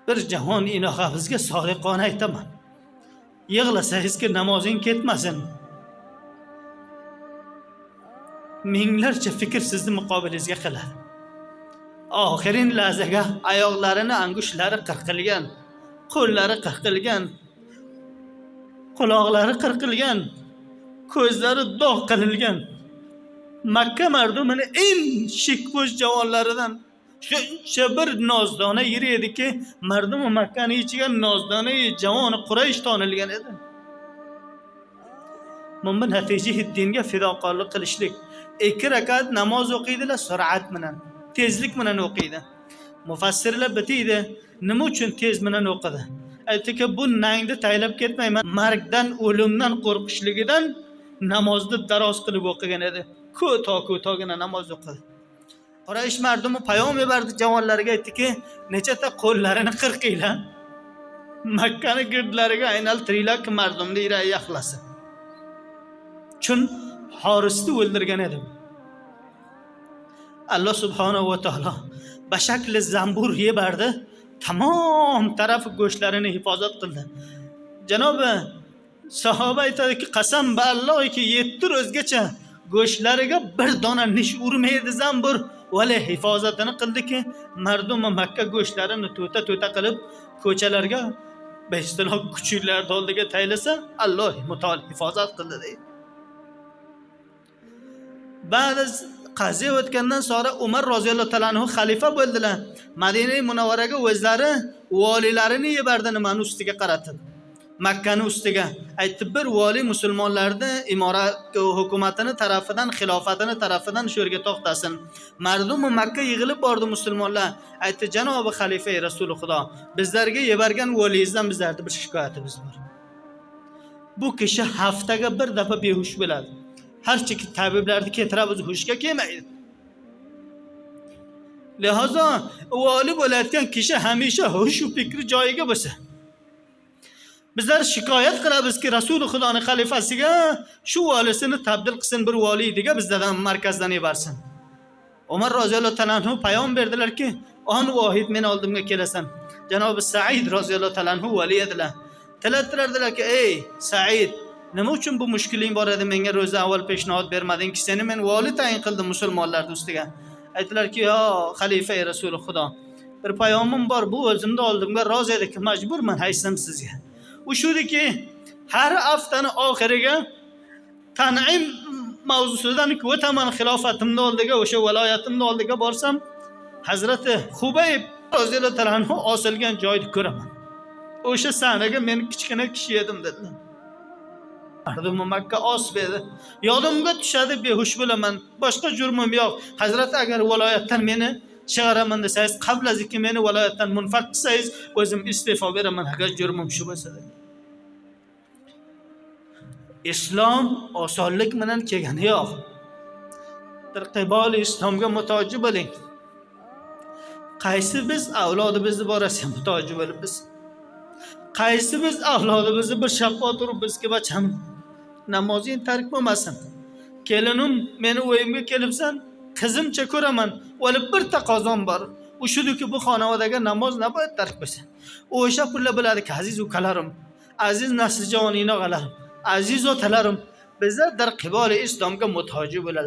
bir jahon inoqa bizga sodiqona aytaman. Yig'lasangiz ki namozing ketmasin. Minglarcha fikr sizni muqobilingizga qiladi. Oxirin lahzaga oyoqlarini angushlari qirqilgan, qo'llari qirqilgan, quloqlari qirqilgan, ko'zlari dog' qilingan Makka mardumini eng shikbo'sh javonlaridan shuncha bir nozdona yeri ediki, mardum Makkani ichiga nozdona javoni Quraysh tonilgan edi. Mo'min natijai dinga fidokorlik qilishlik. 2 rakat namoz o'qiydilar surat bilan, tezlik bilan o'qiydi. Mufassirlar bitiydi, nima uchun tez bilan o'qidi? Aytdiki, bu nangni taylab ketmayman, margdan, o'limdan qo'rqishligidan namozni daroz qilib o'qigan edi. Ko'togina namoz o'qidi. Quraysh mardumi payom berdi javonlarga, aytdiki, nechata qo'llarini qirqinglar. Makkani girdlariga aynaltiringlar ki mardumni yuragi yaxlasin. Chun Horisni o'ldirgan edi. Allah subhanahu va taolo bashakli zambur yebardi, tamom tarafi go'shtlarini hifozat qildi. Janobi sahoba aytadiki, qasam ba Allohki 7 ro'zgacha go'shtlariga bir dona nish urmaydi zambur, vale hifozatini qildiki, mardum Makka go'shtlarini to'ta qilib ko'chalarga beistaloq kuchuklar oldiga taylasa, Alloh mutol hifozat qildi deydi. Ba'zi qaziya o'tgandan sonra Umar roziyallohu taolo anhu xalifa bo'ldilar. Madina Munawvaraga o'zlari valilarini yebardi, nimani ustiga qaratib. Makkani ustiga aytib, bir vali musulmonlarni imorat hukumatini tarafidan, xilofatini tarafidan shu yerga to'xtasin. Mardum Makka yig'ilib bordi musulmonlar. Aytdi, janobi xalifa Rasul Xudo, bizlarga yebargan valingizdan bizlarda bir shikoyatimiz bor. Bu kishi haftaga bir dafa behush bo'ladi. Harchiki tabiblarni ketiramiz, hushga kelmaydi. Lihozo vali bo'layotgan kishi hamisha hush va fikri joyiga bo'lsa. Bizlar shikoyat qilamizki, Rasul Xudoning xalifasiga shu valisini tabdil qilsin, bir valiydiga bizdan markazdan yebarsin. Umar roziyallohu taolo anhu payom berdilarki, "On vohid men oldimga kelasan." Janobi Said roziyallohu taolo anhu vali edilar. Talattirardilarki, "Ey Said, nima uchun bu mushkiling bor edi? Menga ro'za avval peshnod bermadingki, seni men vali tayin qildim musulmonlar ustiga." Aytdilarki, "Yo xalifa Rasul Xudo, bir payomim bor, bu o'zimda oldimga rozi ediki, majburman haysam sizga." U shudiki, har haftani oxiriga tan'im mavzusidan o'taman xilofatimni oldiga, o'sha viloyatimni oldiga borsam, Hazrati Xubayb roziyallohu taolo anhu osilgan joyni ko'raman. O'sha sahnaga men kichkina kishi edim dedilar. Mardum Makka osbedi. Yodimga tushadi, behush bo'laman. Boshqa jurmim yo'q. Hazrat agar viloyatdan meni chiqaraman desangiz, qablaziki meni viloyatdan munfaq qilsangiz, o'zim iste'fo beraman agar jurmim shu bo'lsa. Islom osonlik bilan kelgani yo'q. Tarqibol islomga muhtoj bo'ling. Qaysi biz avlodimizni borasiga muhtoj bo'libmiz? Qaysi biz avlodimizni bir shappo turib bizga bacham namozing tark bo'lmasin. Kelinim, meni o'yimga kelibsan, qizimcha ko'raman, o'lib bir taqozom bor. U shudiki bu xonavadaga namoz naboyat tark bo'lsa. O'sha pullar biladiki, aziz ukalarim, aziz nasljon inoqalarim, aziz otalarim, bizlar darqiboli islomga muhtoj bo'lamiz.